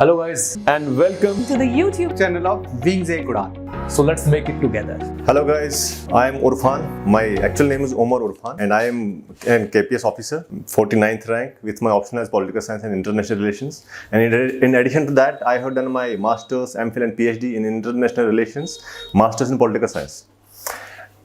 Hello guys and welcome to the YouTube channel of Wings Ek Udan. So let's make it together. Hello guys, I am Urfan. My actual name is Omar Urfan and I am an KPS officer, 49th rank with my option as political science and international relations. And in addition to that, I have done my master's, MPhil and PhD in international relations, master's in political science.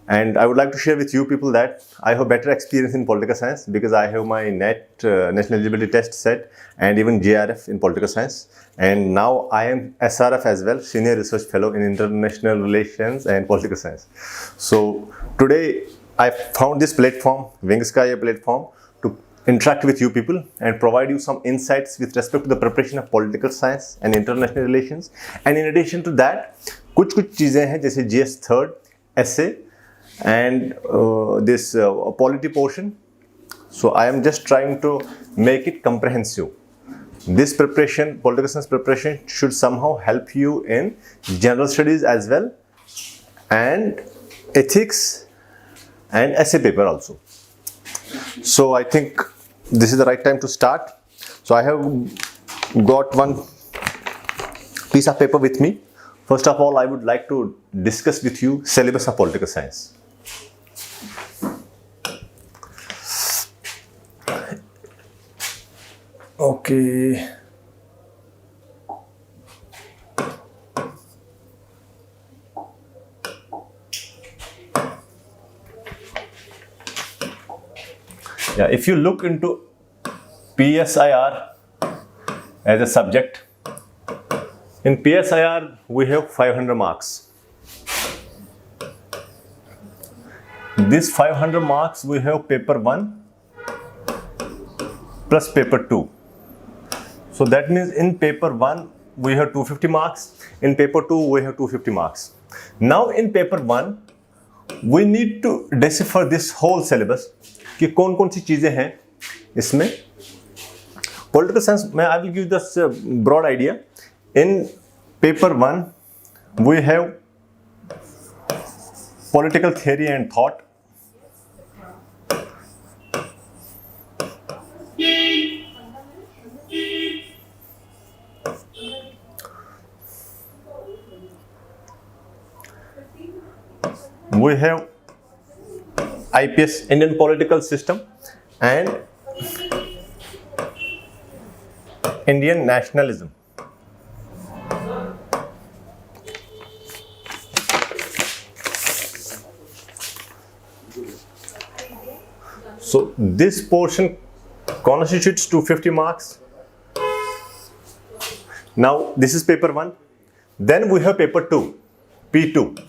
And I would like to share with you people that I have better experience in political science because I have my NET, National Eligibility Test set, and even JRF in political science. And now I am SRF as well, Senior Research Fellow in International Relations and Political Science. So today I found this platform, Wings का ये platform, to interact with you people and provide you some insights with respect to the preparation of political science and international relations. And in addition to that, कुछ चीजें हैं जैसे GS third, essay, and this polity portion. So I am just trying to make it comprehensive. This preparation, political science preparation, should somehow help you in general studies as well, and ethics and essay paper also. So I think this is the right time to start. So I have got one piece of paper with me. First of all, I would like to discuss with you syllabus of political science. Okay. Yeah, if you look into PSIR as a subject, in PSIR we have 500 marks. This 500 marks we have paper 1 plus paper 2. So that means in paper 1 we have 250 marks, in paper 2 we have 250 marks. Now in paper 1 we need to decipher this whole syllabus कि कौन कौन सी चीज़ें हैं इसमें. Political science में I will give this broad idea. In paper 1 we have political theory and thought. We have IPS, Indian political system, and Indian nationalism. So this portion constitutes 250 marks. Now this is paper 1. Then we have paper 2, P2.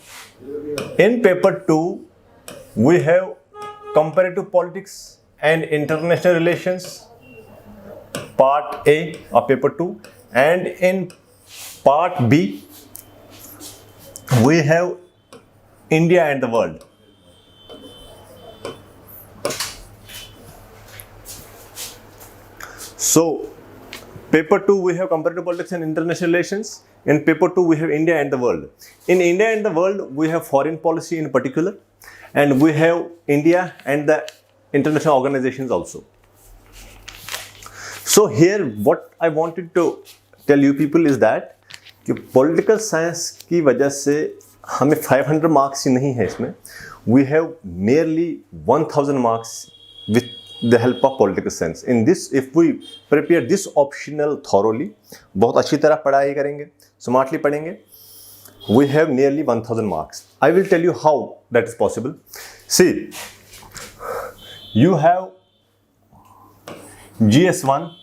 In paper 2, we have comparative politics and international relations, part A of paper 2, and in part B, we have India and the world. So, paper 2 we have comparative politics and international relations. In paper 2 we have India and the world. In India and the world we have foreign policy in particular, and we have India and the international organizations also. So here what I wanted to tell you people is that कि political science की वजह से हमें 500 marks ही नहीं है इसमें. We have merely 1000 marks with the help of political science. In this, if we prepare this optional thoroughly, बहुत अच्छी तरह पढ़ाई करेंगे, smartly पढ़ेंगे, we have nearly 1000 marks. I will tell you how that is possible. See, you have GS1,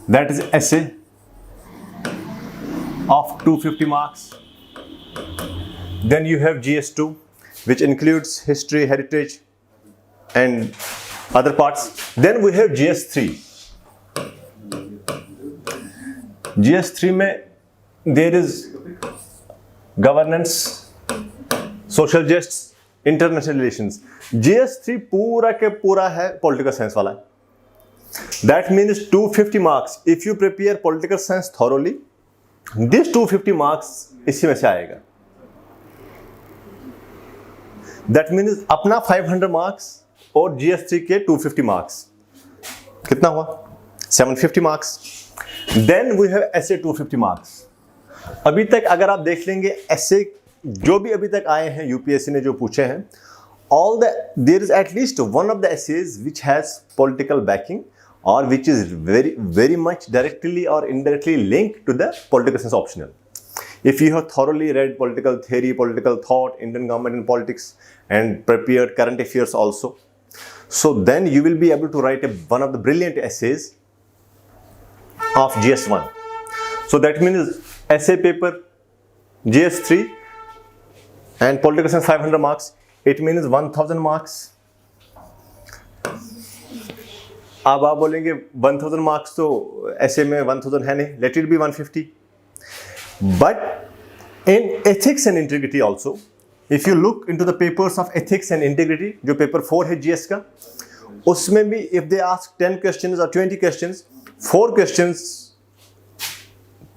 that is essay of 250 marks. Then you have GS2, which includes history, heritage, and other parts. Then we have GS3. GS3 में there is governance, social justice, international relations. GS3 पूरा के पूरा है political science वाला. That means 250 marks. If you prepare political science thoroughly, this 250 marks इसी में से आएगा. That means अपना 500 marks और GS3 के 250 marks. कितना हुआ? 750 marks. देन वी हैव ऐसे 250 मार्क्स। अभी तक अगर आप देख लेंगे ऐसे जो भी अभी तक आए हैं यूपीएससी ने जो पूछे हैं, there is at least one of the essays which has political backing or which is very much directly or indirectly linked to the political science optional. If you have thoroughly read political theory, political thought, Indian government and politics, and prepared current affairs also, so then you will be able to write one of the brilliant essays of GS1. So that means essay paper GS3 and political science 500 marks, it means 1000 marks. अब आप बोलेंगे 1000 marks तो ऐसे में 1000 है नहीं, let it be 150. But in ethics and integrity also, if you look into the papers of ethics and integrity, जो paper 4 है जीएस का, उसमें भी इफ दे आस्क 10 क्वेश्चंस और 20 क्वेश्चंस, 4 क्वेश्चंस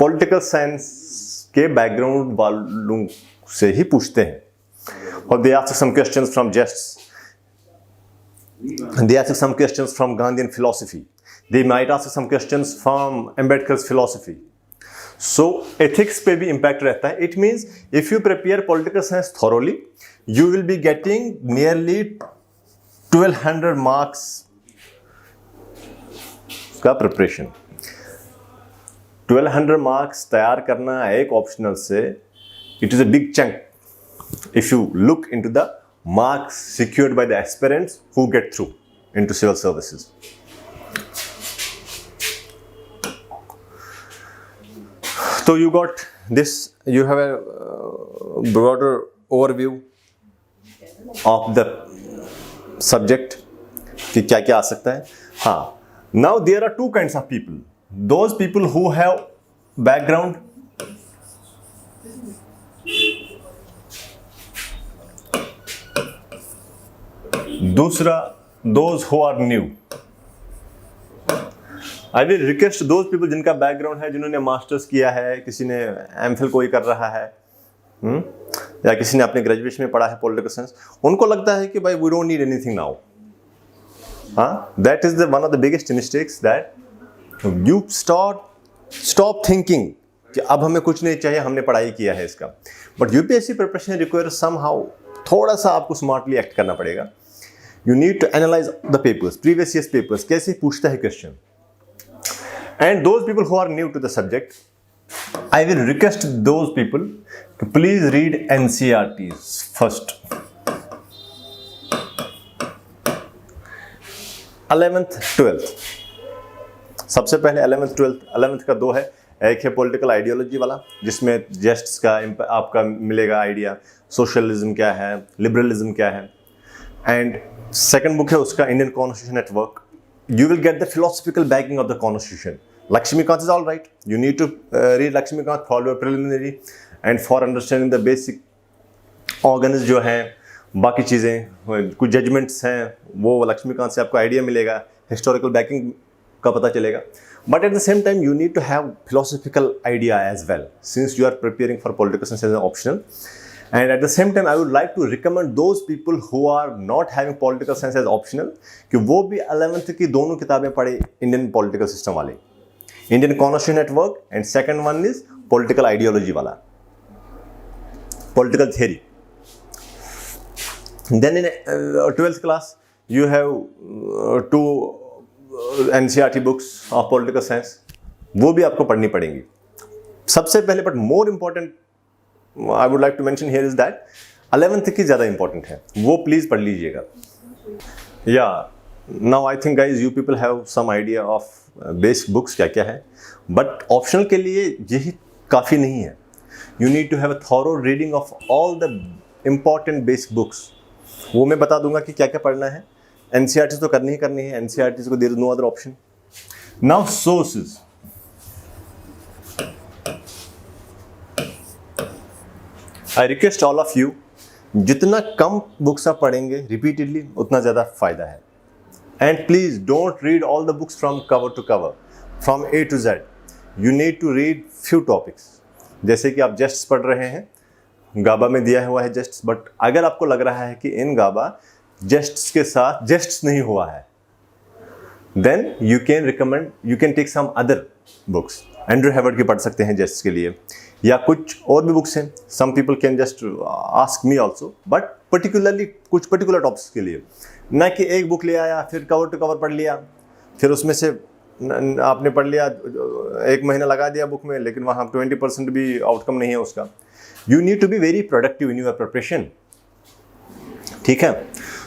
पॉलिटिकल साइंस के बैकग्राउंड वालों से ही पूछते हैं. और they ask some questions from jests. They ask some questions from Gandhian philosophy. They might ask some questions from Ambedkar's philosophy. So ethics पे भी impact रहता है. It means if you prepare political science thoroughly, you will be getting nearly 1200 marks का preparation. 1200 marks तैयार करना एक optional से, it is a big chunk. If you look into the marks secured by the aspirants who get through into civil services. So you got this, you have a broader overview of the subject कि क्या क्या आ सकता है. हाँ, now there are two kinds of people. Those people who have background दूसरा those who are new. I will request those people जिनका background है, जिन्होंने मास्टर्स किया है, किसी ने एमफिल कोई कर रहा है, या किसी ने अपने ग्रेजुएशन में पढ़ा है पॉलिटिकल साइंस, उनको लगता है कि भाई we don't need anything now. हाँ, that is the one of the biggest mistakes, that you stop thinking कि अब हमें कुछ नहीं चाहिए, हमने पढ़ाई किया है इसका. But UPSC preparation require somehow थोड़ा सा आपको स्मार्टली एक्ट करना पड़ेगा. You need to analyze the papers, previous year's papers, कैसे पूछता है question. And those people who are new to the subject, I will request those people to please read NCERTs first. 11th, 12th. सबसे पहले 11th, 12th. 11th का 2 है. एक है political ideology वाला, जिसमें जेस्ट्स का आपका मिलेगा आइडिया, सोशलिज्म क्या है, लिबरलिज्म क्या है. एंड सेकंड बुक है उसका Indian constitution at work. You will get the philosophical backing of the constitution. Laxmikanth is all right. You need to read Laxmikanth for your preliminary and for understanding the basic organs जो हैं, बाकी चीज़ें, कुछ judgements हैं, वो लक्ष्मीकांत से आपको आइडिया मिलेगा, हिस्टोरिकल बैकिंग का पता चलेगा. But at the same time, you need to have philosophical idea as well, since you are preparing for political science as an optional. And at the same time, I would like to recommend those people who are not having political science as optional कि वो भी 11th की दोनों किताबें पढ़े Indian political system वाले, Indian constitution at work, and second one is political ideology वाला, political theory. Then in 12th class, you have 2 NCERT books of political science. वो भी आपको पढ़नी पड़ेंगी. सबसे पहले, but more important I would like to mention here is that 11th की ज़्यादा इंपॉर्टेंट है, वो प्लीज़ पढ़ लीजिएगा. या now I think guys you people have some idea of basic books क्या क्या है, बट ऑप्शनल के लिए यही काफ़ी नहीं है. You need to have a thorough reading of all the important basic books. वो मैं बता दूंगा कि क्या क्या पढ़ना है. NCERT तो करनी ही करनी है. NCERT को there is no other option. Now sources. I request all of you, जितना कम बुक्स आप पढ़ेंगे रिपीटेडली उतना ज़्यादा फायदा है. And please don't read all the books from cover to cover, from A to Z. You need to read few topics. जैसे कि आप जेस्ट्स पढ़ रहे हैं, गाबा में दिया हुआ है जेस्ट्स, बट अगर आपको लग रहा है कि इन गाबा जेस्ट्स के साथ जेस्ट्स नहीं हुआ है, then you can take some other books, Andrew Heywood की पढ़ सकते हैं जेस्ट्स के लिए, या कुछ और भी बुक्स हैं. Some people can just ask me also, but particularly कुछ पर्टिकुलर टॉपिक्स के लिए. ना कि एक बुक ले आया फिर कवर टू कवर पढ़ लिया, फिर उसमें से आपने पढ़ लिया, 1 महीना लगा दिया बुक में, लेकिन वहाँ 20% भी आउटकम नहीं है उसका. You need to be very productive in your preparation. ठीक है.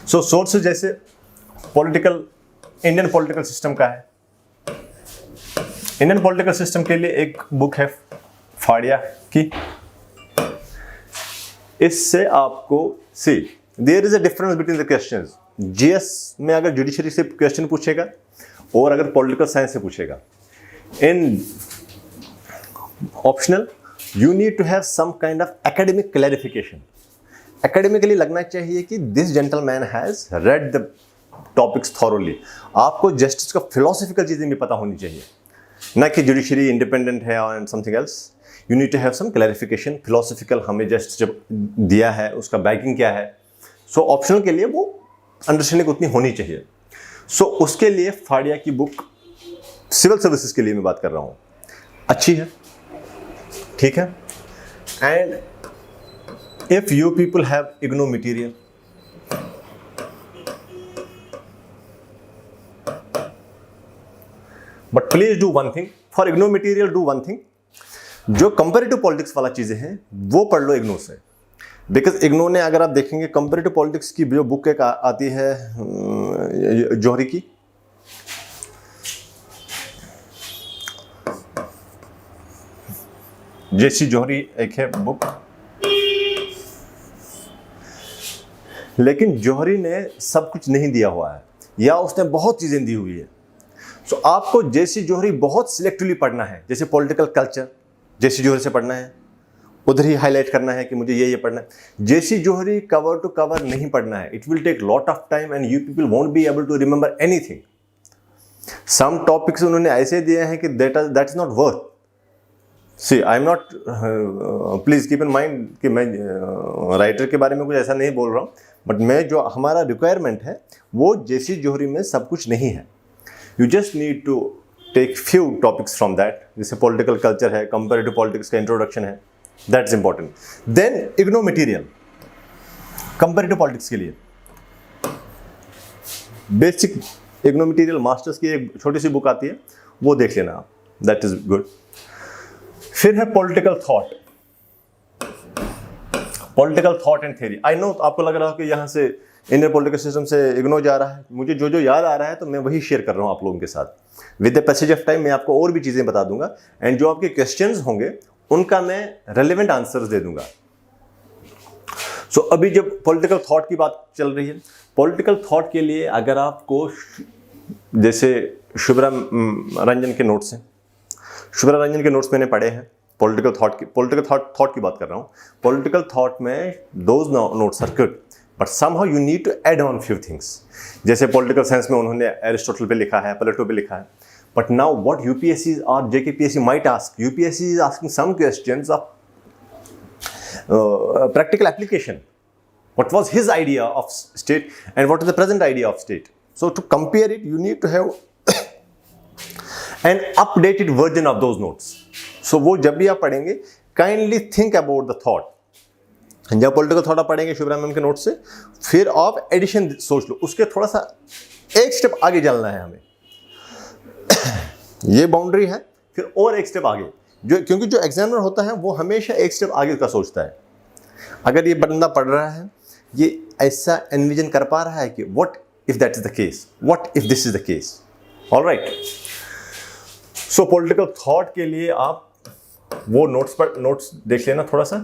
सो सोर्सेज जैसे पॉलिटिकल, इंडियन पॉलिटिकल सिस्टम का है. इंडियन पॉलिटिकल सिस्टम के लिए एक बुक है फाड़िया की. इससे आपको see there is a difference between the questions. GS में अगर जुडिशरी से क्वेश्चन पूछेगा और अगर पॉलिटिकल साइंस से पूछेगा, in optional you need to have some kind of academic clarification. Academically लगना चाहिए कि this gentleman has read the topics thoroughly. आपको जस्टिस का फिलोसफिकल चीजें भी पता होनी चाहिए, ना कि जुडिशरी इंडिपेंडेंट है और something else. You need to have some clarification philosophical. हमें जस्ट जब दिया है उसका बैकिंग क्या है. सो ऑप्शनल के लिए वो अंडरस्टैंडिंग उतनी होनी चाहिए. सो उसके लिए फाड़िया की बुक, सिविल सर्विसेज के लिए मैं बात कर रहा हूँ, अच्छी है. ठीक है. And if you people have IGNOU material, but please do one thing for IGNOU material. Do one thing, जो कंपेरेटिव पॉलिटिक्स वाला चीजें हैं वो पढ़ लो इग्नो से. बिकॉज इग्नो ने, अगर आप देखेंगे कंपेरेटिव पॉलिटिक्स की जो बुक एक आती है जौहरी की, जेसी जौहरी एक है बुक, लेकिन जौहरी ने सब कुछ नहीं दिया हुआ है या उसने बहुत चीजें दी हुई है. सो आपको जेसी जौहरी बहुत सिलेक्टिवली पढ़ना है. जैसे पॉलिटिकल कल्चर जेसी जौहरी से पढ़ना है, उधर ही हाईलाइट करना है कि मुझे ये पढ़ना है. J C Johari cover to cover नहीं पढ़ना है. It will take lot of time and you people won't be able to remember anything. Some topics उन्होंने ऐसे दिए हैं कि that is not worth. See I am not, please keep in mind कि मैं राइटर के बारे में कुछ ऐसा नहीं बोल रहा हूँ, बट मैं जो हमारा रिक्वायरमेंट है वो जेसी जौहरी में सब कुछ नहीं है. You just need to take few topics from that. जैसे पॉलिटिकल कल्चर है, कंपेरेटिव पॉलिटिक्स का इंट्रोडक्शन है, that's important. Then IGNOU material comparative politics के लिए बेसिक इग्नो मटीरियल मास्टर्स की एक छोटी सी बुक आती है, वो देख लेना आप, दैट इज गुड. फिर है political thought. Political thought and theory. I know आपको लग रहा हो कि यहाँ से इंडियन पॉलिटिकल सिस्टम से इग्नो जा रहा है. मुझे जो जो याद आ रहा है तो मैं वही शेयर कर रहा हूँ आप लोगों के साथ. With the passage of time मैं आपको और भी चीजें बता दूंगा, एंड जो आपके क्वेश्चंस होंगे उनका मैं रेलेवेंट आंसर्स दे दूंगा. सो अभी जब पॉलिटिकल थॉट की बात चल रही है, पॉलिटिकल थॉट के लिए अगर आपको, जैसे शुभ्रा रंजन के नोट्स हैं, शुभ्रा रंजन के नोट्स मैंने पढ़े हैं पॉलिटिकल थॉट की बात कर रहा हूँ. पॉलिटिकल थॉट में those notes are good, but somehow you need to add on few things. जैसे पॉलिटिकल साइंस में उन्होंने एरिस्टोटल पे लिखा है, प्लेटो पे लिखा है. But now what UPSC or JKPSC might ask, UPSC is asking some questions of practical application. What was his idea of state and what is the present idea of state? So to compare it, you need to have an updated version of those notes. So वो जब भी आप पढ़ेंगे, kindly think about the thought. जब political thought आप पढ़ेंगे Shubhra ma'am के note से, फिर आप एडिशन सोच लो, उसके थोड़ा सा एक स्टेप आगे चलना है हमें. ये बाउंड्री है, फिर और एक स्टेप आगे, जो क्योंकि जो एग्जामिनर होता है वो हमेशा एक स्टेप आगे का सोचता है. अगर ये बंदा पढ़ रहा है, ये ऐसा एनविजन कर पा रहा है कि what if that is the case, what if this is the case. Alright. So political thought के लिए आप वो नोट्स देख लेना थोड़ा सा,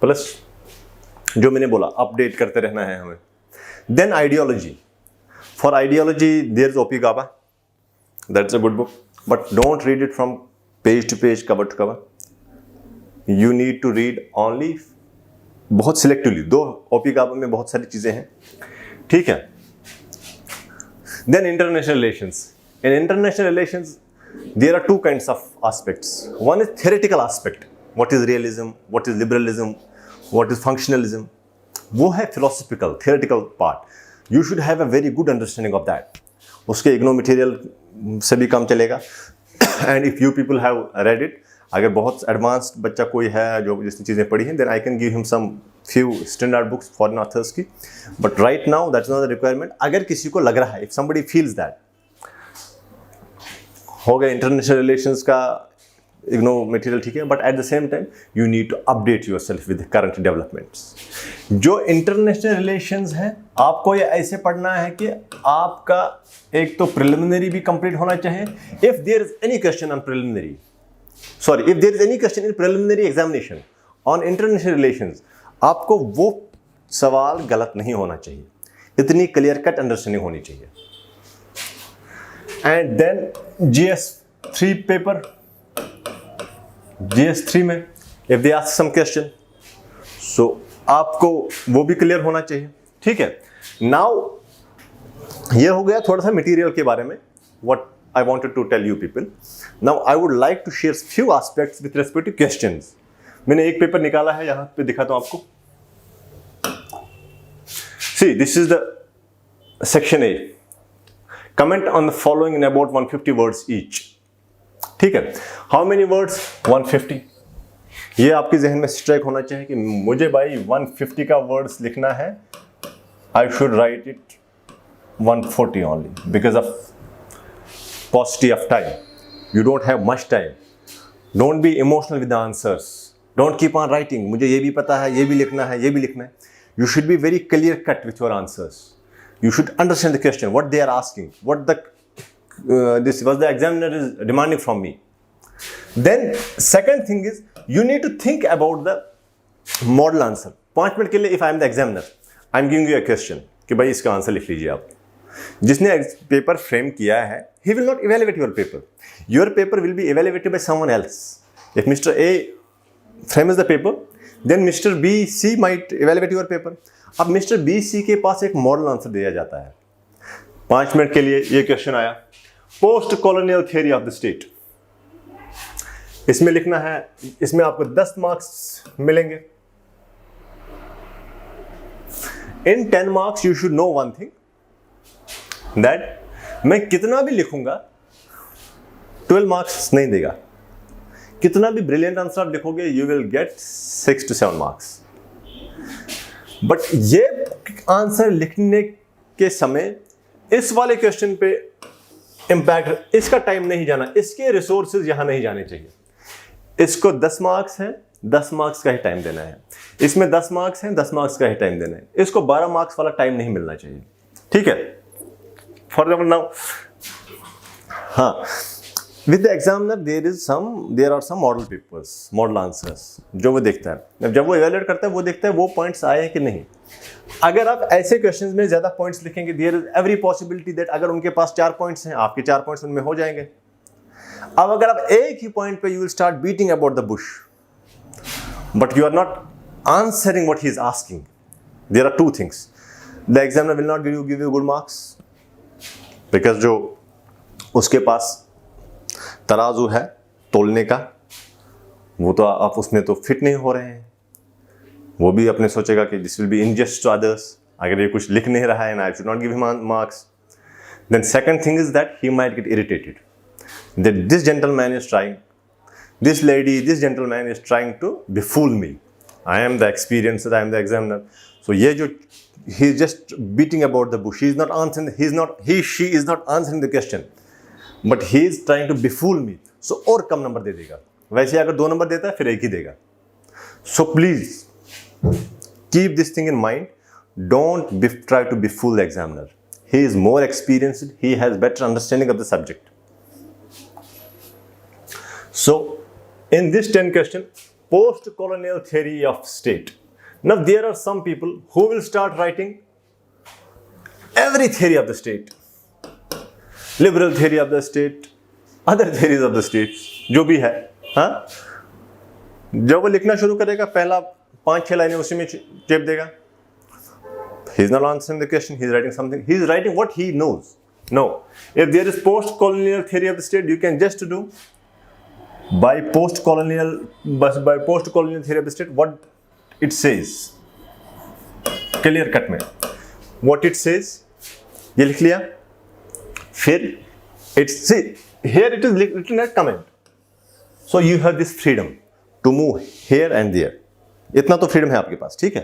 प्लस जो मैंने बोला अपडेट करते रहना है हमें. Then ideology. For ideology there is O P Gaba. That's a good book, but don't read it from page to page, cover to cover. You need to read only बहुत selectively. दो ओपी गाबा में बहुत सारी चीजें हैं, ठीक है. Then international relations. In international relations, there are two kinds of aspects. One is theoretical aspect. What is realism? What is liberalism? What is functionalism? वो है philosophical, theoretical part. You should have a very good understanding of that. उसके IGNOU material से भी काम चलेगा. And if you people have read it, अगर बहुत advanced बच्चा कोई है जो जिसने चीज़ें पढ़ी हैं, then I can give him some few standard books foreign authors की, but right now that is not the requirement. अगर किसी को लग रहा है, इफ समबडी फील्स दैट हो गया इंटरनेशनल रिलेशंस का मटेरियल, ठीक है, but at the same time you need to update yourself with current developments. जो इंटरनेशनल रिलेशंस हैं, आपको ये ऐसे पढ़ना है कि आपका एक तो प्रिलिमिनरी भी कंप्लीट होना चाहिए. If there is any question on preliminary, sorry, if there is any question in preliminary examination on international relations, आपको वो सवाल गलत नहीं होना चाहिए, इतनी क्लियर कट अंडरस्टैंडिंग होनी चाहिए. एंड देन GS3 पेपर, GS3 में if they ask some question, so आपको वो भी क्लियर होना चाहिए, ठीक है. नाउ ये हो गया थोड़ा सा मटेरियल के बारे में, what I wanted to tell you people. Now I would like to share few aspects with respect to questions. मैंने एक पेपर निकाला है, यहाँ पे दिखाता हूँ आपको. See, this is the section A. Comment on the following in about 150 words each. ठीक है. How many words? 150. ये आपके जहन में स्ट्राइक होना चाहिए कि मुझे भाई 150 का वर्ड्स लिखना है. I should write it 140 only because of paucity of time. You don't have much time. Don't be emotional with the answers. Don't keep on writing. मुझे ये भी पता है, ये भी लिखना है, ये भी लिखना है. You should be very clear cut with your answers. You should understand the question, what they are asking, what the examiner is demanding from me. Then second thing is you need to think about the model answer. 5 minute के लिए if I am the examiner, I am giving you a question कि भाई इसका answer लिख लीजिए आप. जिसने paper frame किया है, he will not evaluate your paper. Your paper will be evaluated by someone else. If Mr. A frames the paper, then Mr. B, C might evaluate your paper. अब Mr. B, C के पास एक model answer दिया जाता है. 5 minute के लिए ये question आया, post colonial theory of the state. इसमें लिखना है, इसमें आपको 10 मार्क्स मिलेंगे. In 10 marks you should know one thing, that मैं कितना भी लिखूंगा 12 मार्क्स नहीं देगा. कितना भी ब्रिलियंट आंसर आप लिखोगे, you will gate 6 to 7 marks. But ये आंसर लिखने के समय इस वाले क्वेश्चन पे इंपैक्ट, इसका टाइम नहीं जाना, इसके रिसोर्सेज यहां नहीं जाने चाहिए. इसको 10 मार्क्स है, 10 मार्क्स का ही टाइम देना है. इसमें 10 मार्क्स हैं, 10 मार्क्स का ही टाइम देना है. इसको 12 मार्क्स वाला टाइम नहीं मिलना चाहिए, ठीक है. फॉर एग्जाम्पल नाउ, हाँ, with the examiner there are some model papers, model answers जो वो देखता है. जब वो इवैल्यूएट करता है, वो देखता है वो पॉइंट्स आए हैं कि नहीं. अगर आप ऐसे क्वेश्चंस में ज्यादा पॉइंट्स लिखेंगे, there is every possibility that अगर उनके पास 4 पॉइंट्स हैं, आपके 4 पॉइंट्स उनमें हो जाएंगे. अब अगर आप एक ही पॉइंट पे you will start beating about the bush, but you are not answering what he is asking, there are 2 things. The examiner will not give you good marks, because जो उसके पास तराजू है तोलने का, वो तो आप उसमें तो फिट नहीं हो रहे हैं. वो भी अपने सोचेगा कि this will be unjust to others, अगर ये कुछ लिख नहीं रहा है, I should not give him marks. Then second thing is that he might get irritated that this gentleman is trying, this lady, this gentleman is trying to befool me. I am the experienced, I am the examiner. So ye jo he is just beating about the bush. He is not answering, she is not answering the question, but he is trying to befool me. So और कम number दे देगा. वैसे अगर 2 number देता है फिर 1 ही देगा. So please keep this thing in mind. Don't try to befool the examiner. He is more experienced. He has better understanding of the subject. So, in this 10 question, post-colonial theory of state. Now, there are some people who will start writing every theory of the state. Liberal theory of the state, other theories of the state, जो भी है, हाँ? जब वो लिखना शुरू करेगा, पहला 5-6 लाइनें उसी में चेप देगा. He is not answering the question, he is writing something. He is writing what he knows. No. If there is post-colonial theory of the state, you can just do by post-colonial theory of the state, what it says, clear cut में what it says ये लिख लिया. फिर It's, see, here it is written as comment. So you have this freedom to move here and there. इतना तो freedom है आपके पास, ठीक है.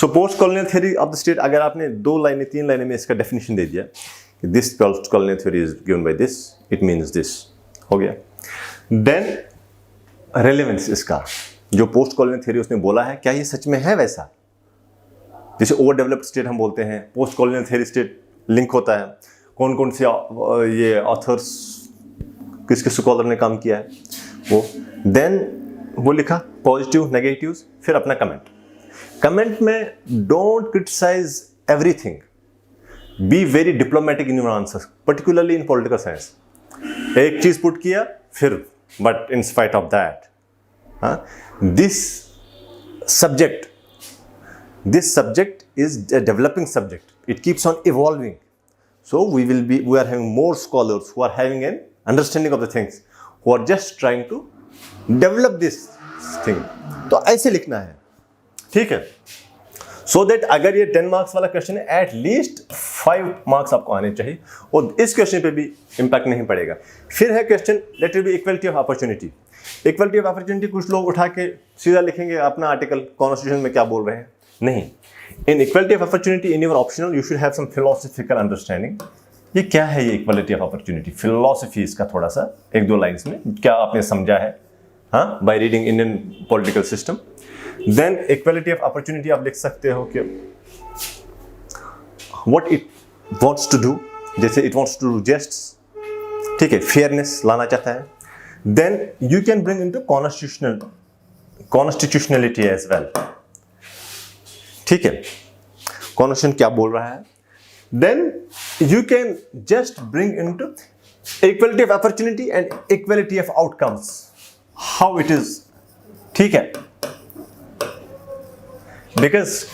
So post colonial theory of the state, अगर आपने 2 लाइनें 3 लाइनें में इसका डेफिनेशन दे दिया कि this post colonial theory is given by this, it means this, हो गया. देन रेलेवेंस इसका, जो पोस्ट कॉलोनियल थ्योरी उसने बोला है, क्या ये सच में है वैसा? जैसे ओवर डेवलप्ड स्टेट हम बोलते हैं, post colonial theory state link होता है. कौन कौन से ये ऑथर्स, किसके स्कॉलर ने काम किया है वो. देन वो लिखा पॉजिटिव नेगेटिव्स, फिर अपना कमेंट. कमेंट में don't criticise everything, be very diplomatic in your answer, particularly in political science. एक चीज पुट किया फिर, but in spite of that, this subject is a developing subject. It keeps on evolving. So we are having more scholars who are having an understanding of the things, who are just trying to develop this thing. तो ऐसे लिखना है, ठीक है. So that अगर ये 10 marks वाला question है, एट लीस्ट 5 मार्क्स आपको आने चाहिए, और इस क्वेश्चन पे भी इम्पैक्ट नहीं पड़ेगा. फिर है question, let it be equality of opportunity. Equality of opportunity कुछ लोग उठा के सीधा लिखेंगे अपना आर्टिकल, कॉन्स्टिट्यूशन में क्या बोल रहे हैं. नहीं, in equality of opportunity in your optional you should have some philosophical understanding. ये क्या है ये इक्वलिटी ऑफ अपॉर्चुनिटी, फिलोसफी इसका थोड़ा सा 1-2 लाइन्स में क्या आपने समझा है, हाँ, by reading Indian political system. Then equality of opportunity आप लिख सकते हो कि what it wants to do, जैसे it wants to do justice, ठीक है, फेयरनेस लाना चाहता है. Then you can bring into constitutionality as well, ठीक है, कॉन्स्टिट्यूशन क्या बोल रहा है. Then you can just bring into equality of opportunity and equality of outcomes, how it is, ठीक है, because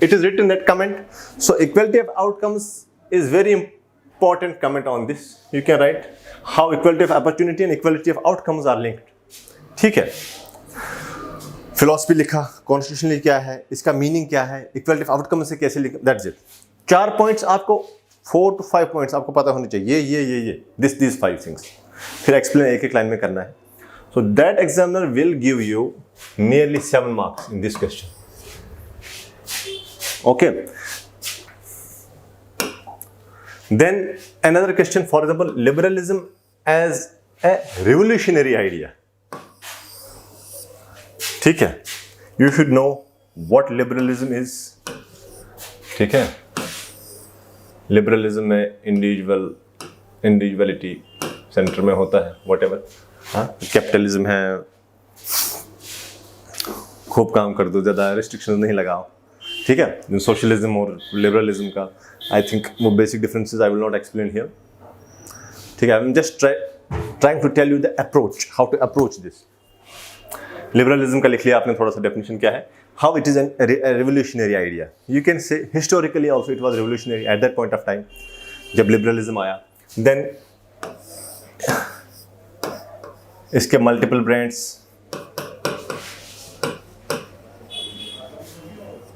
it is written that comment. So equality of outcomes is very important comment on this. You can write how equality of opportunity and equality of outcomes are linked, ठीक है. Philosophy लिखा, constitutionally क्या है, इसका meaning क्या है, equality of outcome से कैसे लिखा, दैट्स इट. 4 पॉइंट्स आपको, 4 to 5 पॉइंट्स आपको पता होने चाहिए, ये दिस 5 थिंग्स. फिर एक्सप्लेन एक लाइन में करना है. So that examiner will give you nearly 7 marks in this question. Okay. Then another question, for example, liberalism as a revolutionary idea, ठीक है. You should know what liberalism is, ठीक है. Liberalism में individuality centre में होता है, whatever. हाँ, capitalism है, खूब काम कर दो, ज़्यादा रिस्ट्रिक्शंस नहीं लगाओ, ठीक है. सोशलिज्म और लिबरलिज्म का आई थिंक वो basic differences I will not explain here, ठीक है. I am just trying to tell you the approach, how to approach this. Liberalism का लिख लिया आपने, थोड़ा सा डेफिनेशन क्या है, how it is an revolutionary idea. You can say historically also it was revolutionary at that point of time जब liberalism आया. देन इसके मल्टीपल ब्रांड्स,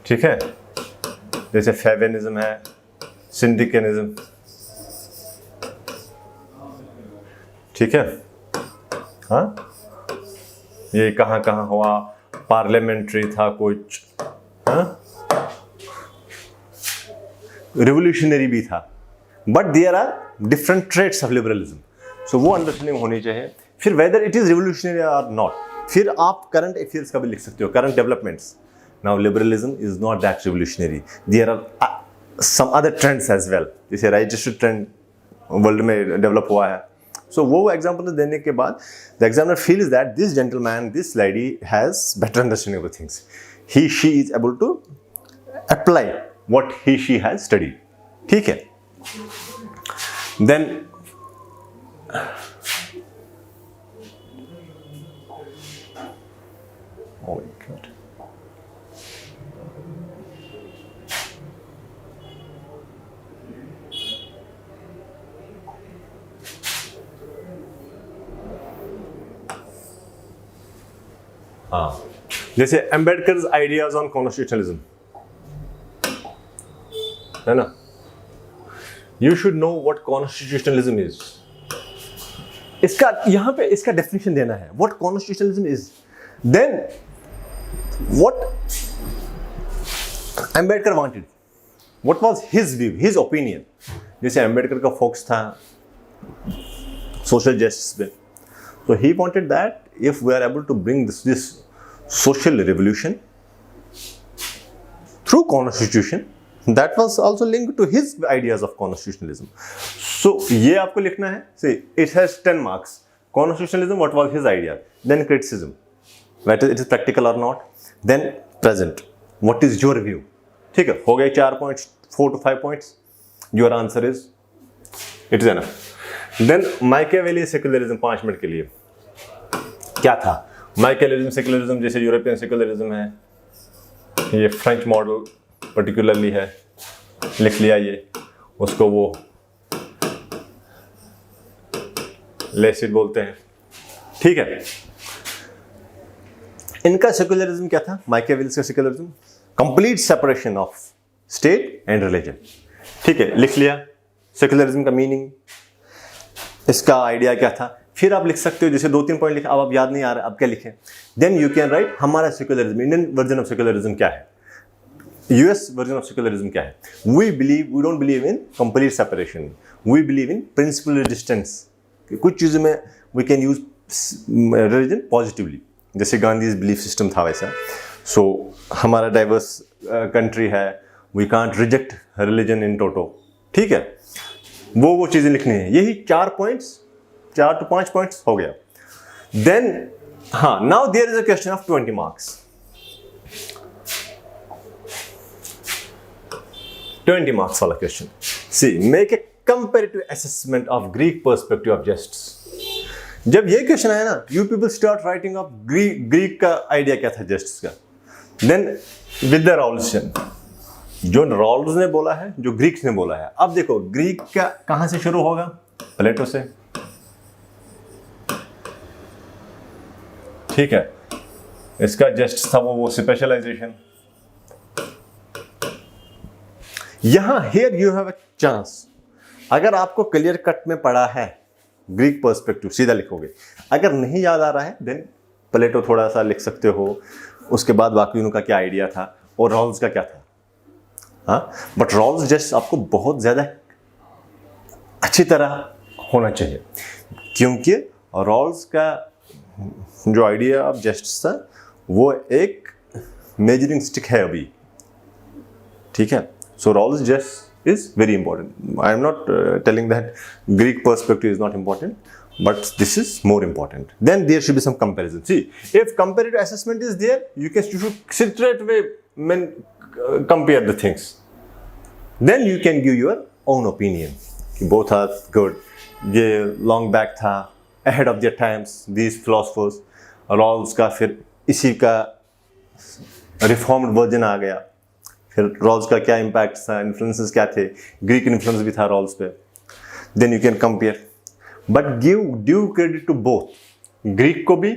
ठीक है, जैसे फेवेनिज्म है, सिंडिकेनिज्म, ठीक है. हाँ, ये कहाँ कहाँ हुआ, पार्लियामेंट्री था कुछ, रिवोल्यूशनरी भी था, but there are different traits of liberalism. So वो अंडरस्टैंडिंग होनी चाहिए. फिर वेदर इट इज रिवोल्यूशनरी और नॉट, फिर आप करंट अफेयर्स का भी लिख सकते हो, current developments. Now liberalism is not that revolutionary, there are some other trends as well, जैसे राइटिस्टिक ट्रेंड वर्ल्ड में डेवलप हुआ है. So वो एग्जाम्पल देने के बाद the examiner feels that this gentleman, this lady has better understanding of the things. She is able to apply what she has studied. ठीक है. Then oh my God. हाँ, जैसे एम्बेडकर्स आइडियाज ऑन कॉन्स्टिट्यूशनलिज्म है ना. You should know what constitutionalism is, इसका यहाँ पे इसका डेफिनेशन देना है, what constitutionalism is. Then what Ambedkar wanted, what was his view, his opinion. जैसे अम्बेडकर का फोकस था सोशल जस्टिस पे, so he wanted that if we are able to bring this social revolution through constitution, that was also linked to his ideas of constitutionalism. So ये आपको लिखना है, see it has 10 marks, constitutionalism what was his idea, then criticism whether it is practical or not, then present what is your view। ठीक है, हो गए 4 points, 4 to 5 points, your answer is it is enough। Then Machiavelli secularism 5 minute के लिए क्या था। Machiavellism secularism जैसे European secularism है, ये फ्रेंच मॉडल पर्टिकुलरली है, लिख लिया ये, उसको वो लेसिड बोलते हैं। ठीक है, इनका सेक्युलरिज्म क्या था, माइकेवेलिस का secularism, complete separation of state and religion. ठीक है, लिख लिया सेक्युलरिज्म का मीनिंग, इसका आइडिया क्या था। फिर आप लिख सकते हो, जैसे 2-3 पॉइंट लिखे, अब आप याद नहीं आ रहा अब क्या लिखें, देन यू कैन राइट हमारा secularism, Indian version of secularism क्या है, यूएस वर्जन ऑफ सेक्युलरिज्म क्या है। We don't believe in complete separation, we believe in principle resistance. कुछ चीज़ों में we can use religion positively, जैसे गांधी बिलीफ सिस्टम था वैसा। सो हमारा डाइवर्स कंट्री है, we can't reject religion in toto. ठीक है, वो चीज़ें लिखनी है। यही 4 पॉइंट्स, 4 to 5 पॉइंट्स हो गया। देन हाँ, now there is a question of 20 marks. 20 marks वाला question, see make a comparative assessment of Greek perspective of justice. जब ये क्वेश्चन आया ना, you people start writing of Greek का आइडिया क्या था जस्टिस का। देन विद द रॉल्सन, जो रॉल्स ने बोला है, जो ग्रीक्स ने बोला है। अब देखो ग्रीक का कहां से शुरू होगा, प्लेटो से। ठीक है, इसका जस्ट था वो स्पेशलाइजेशन। यहां here you have a chance, अगर आपको क्लियर कट में पड़ा है ग्रीक पर्सपेक्टिव, सीधा लिखोगे। अगर नहीं याद आ रहा है देन प्लेटो थोड़ा सा लिख सकते हो, उसके बाद बाकी उनका क्या आइडिया था और रॉल्स का क्या था। हाँ, बट रॉल्स जस्ट आपको बहुत ज़्यादा अच्छी तरह होना चाहिए, क्योंकि रॉल्स का जो आइडिया ऑफ जस्टिस था वो एक मेजरिंग स्टिक है अभी। ठीक है, so Rawls just is very important. I am not telling that Greek perspective is not important, but this is more important. Then there should be some comparison. See, if comparative assessment is there, you should straight away compare the things. Then you can give your own opinion. Both are good. ये long back था, ahead of their times, these philosophers. Rawls का फिर इसी का reformed version आ गया। फिर Rawls का क्या impact था, influences क्या थे, Greek influence भी था Rawls पे। Then you can compare. But give due credit to both, Greek को भी,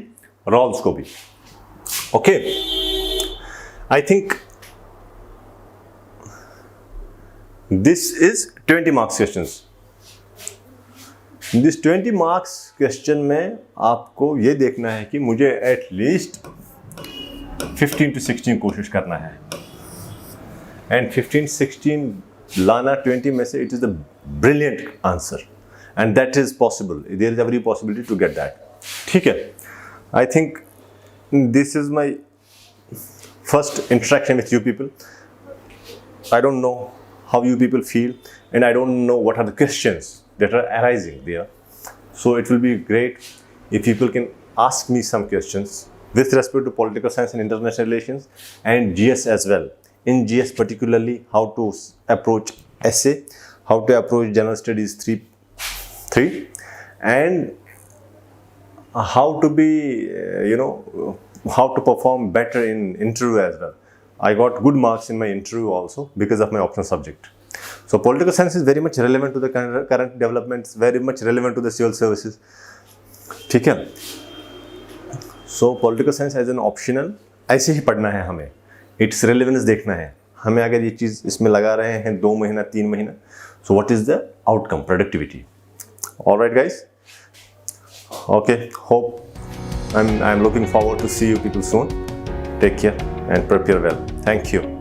Rawls को भी। Okay, I think this is 20 marks questions. This 20 marks question में आपको ये देखना है कि मुझे at least 15 to 16 कोशिश करना है, and 15-16 लाना 20 में से, it is the brilliant answer. And that is possible. There is every possibility to get that. ठीक है, I think this is my first interaction with you people. I don't know how you people feel, and I don't know what are the questions that are arising there. So it will be great if people can ask me some questions with respect to political science and international relations, and GS as well. In GS particularly, how to approach essay, how to approach general studies 3, and how to be, how to perform better in interview as well. I got good marks in my interview also because of my optional subject. So political science is very much relevant to the current developments, very much relevant to the civil services. ठीक है, so political science as an optional ऐसे ही पढ़ना है हमें, its relevance देखना है हमें। अगर ये चीज़ इसमें लगा रहे हैं 2 महीना 3 महीना, so what is the outcome, productivity? All right guys, Okay, hope I'm looking forward to see you people soon. Take care and prepare well. Thank you.